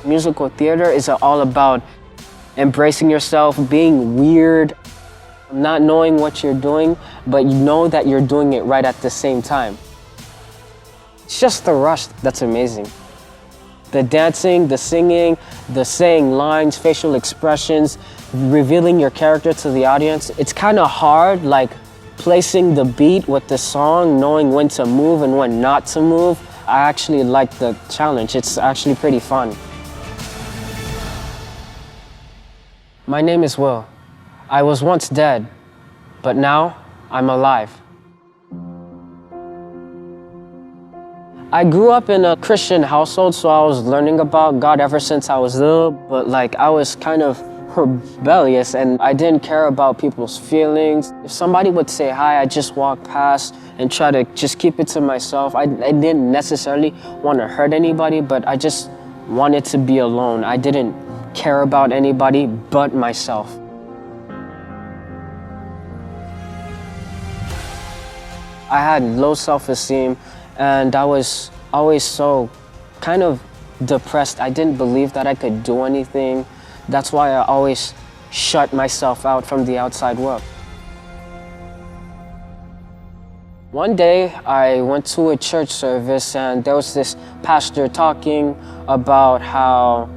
Musical theater is all about embracing yourself, being weird, not knowing what you're doing, but you know that you're doing it right at the same time. It's just the rush that's amazing. The dancing, the singing, the saying lines, facial expressions, revealing your character to the audience. It's kind of hard, like placing the beat with the song, knowing when to move and when not to move. I actually like the challenge. It's actually pretty fun. My name is Will. I was once dead, but now I'm alive. I grew up in a Christian household, so I was learning about God ever since I was little, but I was kind of rebellious and I didn't care about people's feelings. If somebody would say hi, I'd just walk past and try to just keep it to myself. I didn't necessarily want to hurt anybody, but I just wanted to be alone. I didn't care about anybody but myself. I had low self-esteem and I was always so kind of depressed. I didn't believe that I could do anything. That's why I always shut myself out from the outside world. One day I went to a church service and there was this pastor talking about how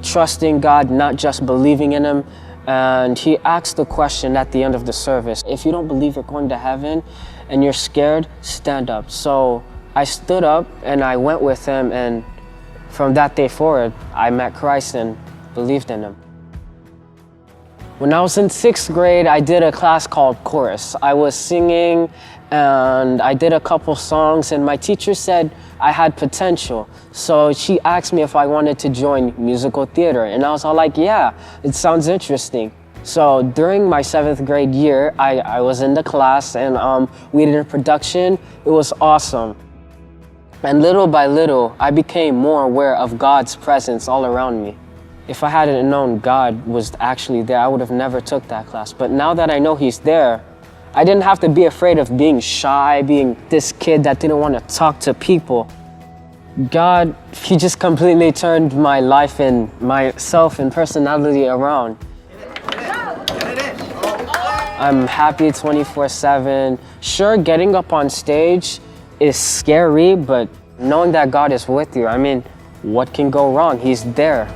trusting God, not just believing in Him. And he asked the question at the end of the service, if you don't believe you're going to heaven and you're scared, stand up. So I stood up and I went with him, and from that day forward, I met Christ and believed in Him. When I was in 6th grade, I did a class called chorus. I was singing and I did a couple songs and my teacher said I had potential. So she asked me if I wanted to join musical theater and I was all like, yeah, it sounds interesting. So during my 7th grade year, I was in the class and we did a production. It was awesome. And little by little, I became more aware of God's presence all around me. If I hadn't known God was actually there, I would have never took that class. But now that I know He's there, I didn't have to be afraid of being shy, being this kid that didn't want to talk to people. God, He just completely turned my life and myself and personality around. I'm happy 24/7. Sure, getting up on stage is scary, but knowing that God is with you, I mean, what can go wrong? He's there.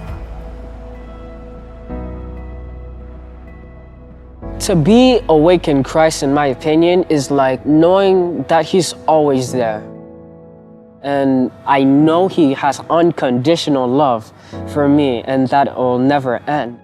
To be awake in Christ, in my opinion, is like knowing that He's always there. And I know He has unconditional love for me, and that will never end.